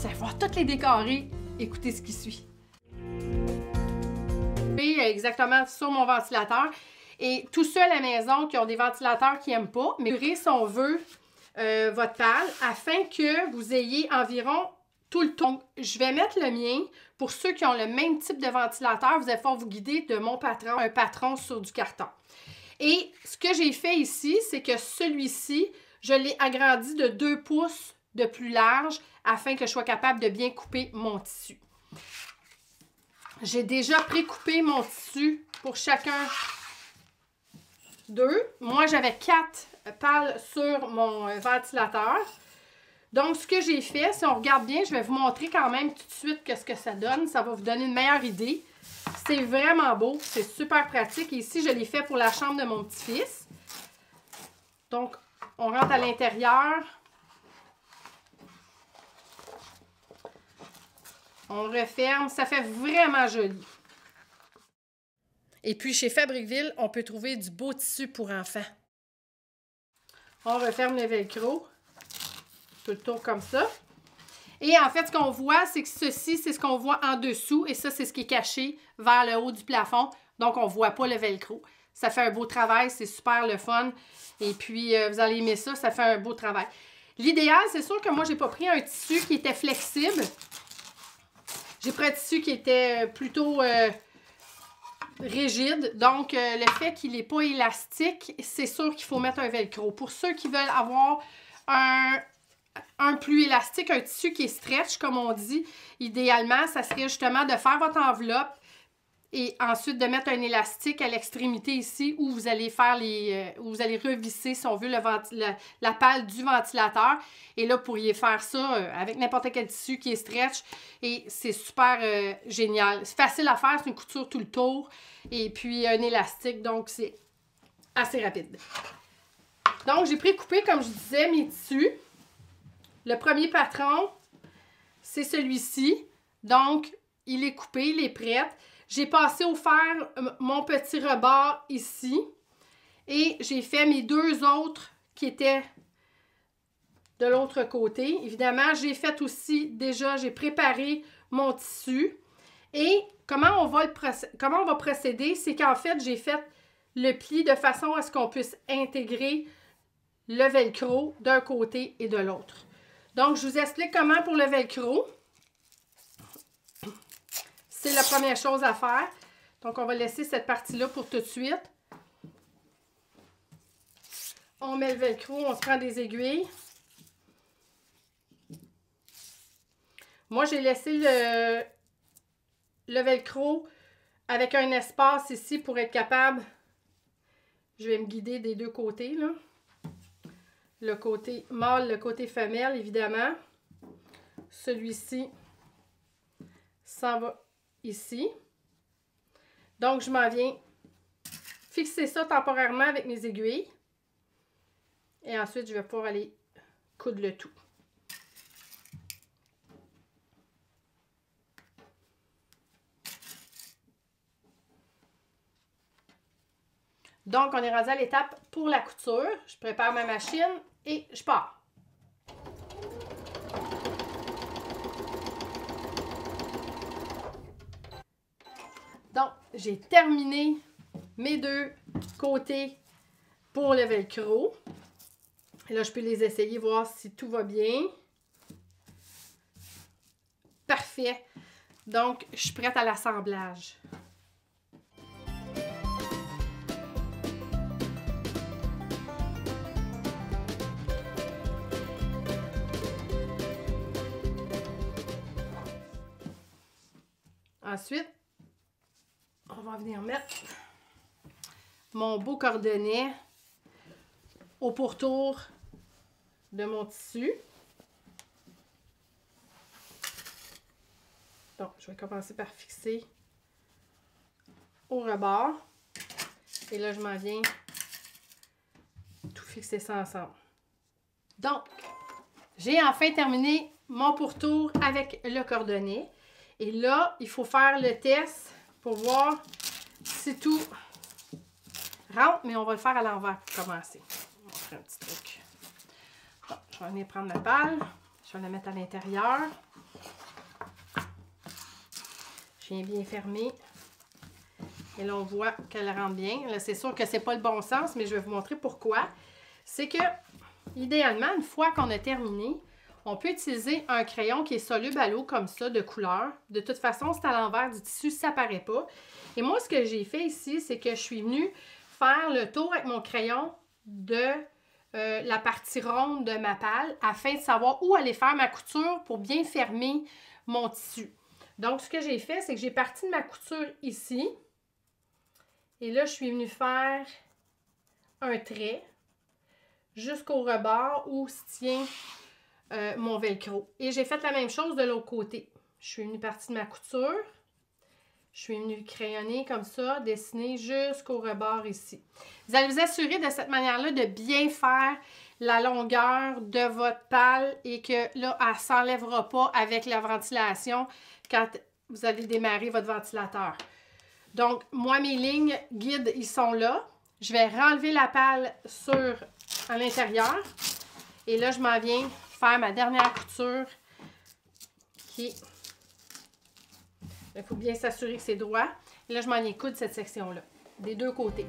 vous allez voir toutes les décorer. Écoutez ce qui suit. Exactement sur mon ventilateur. Et tous ceux à la maison qui ont des ventilateurs qui n'aiment pas, mais mesurez si on veut votre pale afin que vous ayez environ tout le temps. Je vais mettre le mien. Pour ceux qui ont le même type de ventilateur, vous allez pouvoir vous guider de mon patron, un patron sur du carton. Et ce que j'ai fait ici, c'est que celui-ci, je l'ai agrandi de 2 pouces de plus large afin que je sois capable de bien couper mon tissu. J'ai déjà pré-coupé mon tissu pour chacun d'eux. Moi, j'avais 4 pales sur mon ventilateur. Donc, ce que j'ai fait, si on regarde bien, je vais vous montrer quand même tout de suite qu'est-ce que ça donne. Ça va vous donner une meilleure idée. C'est vraiment beau. C'est super pratique. Et ici, je l'ai fait pour la chambre de mon petit-fils. Donc, on rentre à l'intérieur. On referme. Ça fait vraiment joli. Et puis, chez Fabricville, on peut trouver du beau tissu pour enfants. On referme le velcro. Tout le tour comme ça. Et en fait, ce qu'on voit, c'est que ceci, c'est ce qu'on voit en dessous. Et ça, c'est ce qui est caché vers le haut du plafond. Donc, on ne voit pas le velcro. Ça fait un beau travail. C'est super le fun. Et puis, vous allez aimer ça. Ça fait un beau travail. L'idéal, c'est sûr que moi, j'ai pas pris un tissu qui était flexible. J'ai pris un tissu qui était plutôt rigide. Donc, le fait qu'il n'est pas élastique, c'est sûr qu'il faut mettre un velcro. Pour ceux qui veulent avoir un plus élastique, un tissu qui est stretch, comme on dit, idéalement, ça serait justement de faire votre enveloppe et ensuite de mettre un élastique à l'extrémité ici où vous allez faire où vous allez revisser, si on veut, la pale du ventilateur. Et là, vous pourriez faire ça avec n'importe quel tissu qui est stretch et c'est super génial. C'est facile à faire, c'est une couture tout le tour et puis un élastique, donc c'est assez rapide. Donc, j'ai pré-coupé, comme je disais, mes tissus. Le premier patron, c'est celui-ci. Donc, il est coupé, il est prêt. J'ai passé au fer mon petit rebord ici. Et j'ai fait mes 2 autres qui étaient de l'autre côté. Évidemment, j'ai fait aussi, déjà, j'ai préparé mon tissu. Et comment on va procéder? C'est qu'en fait, j'ai fait le pli de façon à ce qu'on puisse intégrer le velcro d'un côté et de l'autre. Donc, je vous explique comment pour le velcro. C'est la première chose à faire. Donc, on va laisser cette partie-là pour tout de suite. On met le velcro, on se prend des aiguilles. Moi, j'ai laissé le velcro avec un espace ici pour être capable. Je vais me guider des 2 côtés, là. Le côté mâle, le côté femelle, évidemment. Celui-ci s'en va ici. Donc, je m'en viens fixer ça temporairement avec mes aiguilles. Et ensuite, je vais pouvoir aller coudre le tout. Donc, on est rendu à l'étape pour la couture. Je prépare ma machine et je pars. Donc, j'ai terminé mes 2 côtés pour le velcro. Et là, je peux les essayer, voir si tout va bien. Parfait. Donc, je suis prête à l'assemblage. Ensuite, on va venir mettre mon beau cordonnet au pourtour de mon tissu. Donc, je vais commencer par fixer au rebord. Et là, je m'en viens tout fixer ça ensemble. Donc, j'ai enfin terminé mon pourtour avec le cordonnet. Et là, il faut faire le test pour voir si tout rentre, mais on va le faire à l'envers pour commencer. On va faire un petit truc. Bon, je vais venir prendre ma pale. Je vais la mettre à l'intérieur. Je viens bien fermer. Et là, on voit qu'elle rentre bien. Là, c'est sûr que c'est pas le bon sens, mais je vais vous montrer pourquoi. C'est que, idéalement, une fois qu'on a terminé, on peut utiliser un crayon qui est soluble à l'eau comme ça, de couleur. De toute façon, c'est à l'envers du tissu, ça paraît pas. Et moi, ce que j'ai fait ici, c'est que je suis venue faire le tour avec mon crayon de la partie ronde de ma palle afin de savoir où aller faire ma couture pour bien fermer mon tissu. Donc, ce que j'ai fait, c'est que j'ai parti de ma couture ici. Et là, je suis venue faire un trait jusqu'au rebord où se tient mon velcro. Et j'ai fait la même chose de l'autre côté. Je suis venue partir de ma couture. Je suis venue crayonner comme ça, dessiner jusqu'au rebord ici. Vous allez vous assurer de cette manière-là de bien faire la longueur de votre palle et que là, elle ne s'enlèvera pas avec la ventilation quand vous allez démarrer votre ventilateur. Donc, moi, mes lignes guides, ils sont là. Je vais renlever la palle à l'intérieur. Et là, je m'en viens faire ma dernière couture qui est... Il faut bien s'assurer que c'est droit. Et là, je m'en viens coudre cette section-là, des deux côtés.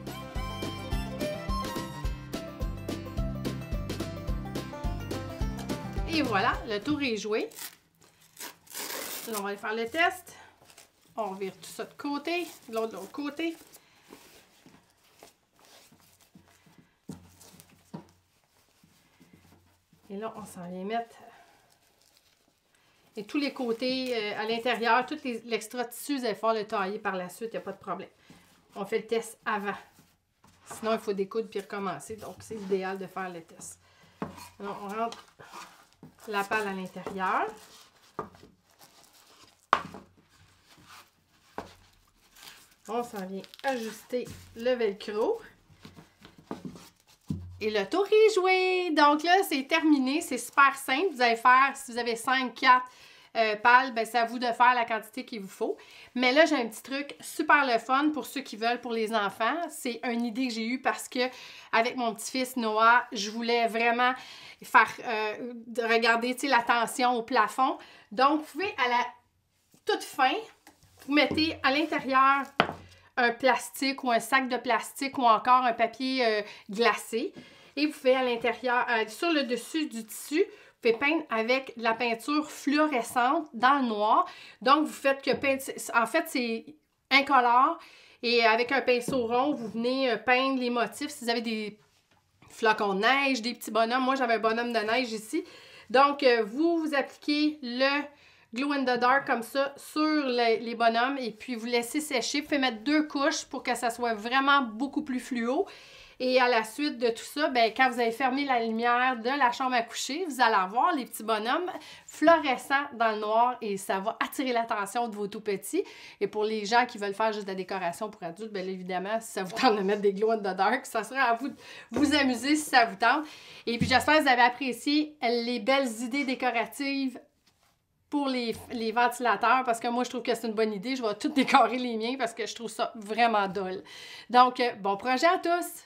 Et voilà, le tour est joué. Là, on va aller faire le test. On vire tout ça de côté, de l'autre côté. Et là, on s'en vient mettre... Et tous les côtés à l'intérieur, tout l'extra tissu, vous allez faire le tailler par la suite, il n'y a pas de problème. On fait le test avant. Sinon, il faut découdre puis recommencer. Donc, c'est idéal de faire le test. Alors, on rentre la palle à l'intérieur. On s'en vient ajuster le velcro. Et le tour est joué! Donc là, c'est terminé. C'est super simple. Vous allez faire, si vous avez 5, 4 pâles, ben, c'est à vous de faire la quantité qu'il vous faut. Mais là, j'ai un petit truc super le fun pour ceux qui veulent, pour les enfants. C'est une idée que j'ai eue parce que avec mon petit-fils Noah, je voulais vraiment faire regarder la tension au plafond. Donc, vous pouvez à la toute fin, vous mettez à l'intérieur un plastique ou un sac de plastique ou encore un papier glacé. Et vous pouvez à l'intérieur, sur le dessus du tissu, vous pouvez peindre avec de la peinture fluorescente dans le noir. Donc, vous faites que en fait, c'est incolore. Et avec un pinceau rond, vous venez peindre les motifs. Si vous avez des flocons de neige, des petits bonhommes. Moi, j'avais un bonhomme de neige ici. Donc, vous appliquez le Glow in the Dark comme ça sur les bonhommes et puis vous laissez sécher. Vous pouvez mettre 2 couches pour que ça soit vraiment beaucoup plus fluo. Et à la suite de tout ça, ben, quand vous avez fermé la lumière de la chambre à coucher, vous allez avoir les petits bonhommes fluorescents dans le noir et ça va attirer l'attention de vos tout-petits. Et pour les gens qui veulent faire juste de la décoration pour adultes, bien évidemment, si ça vous tente de mettre des Glow in the Dark, ça sera à vous de vous amuser si ça vous tente. Et puis j'espère que vous avez apprécié les belles idées décoratives pour les ventilateurs, parce que moi, je trouve que c'est une bonne idée. Je vais tout décorer les miens parce que je trouve ça vraiment dole. Donc, bon projet à tous!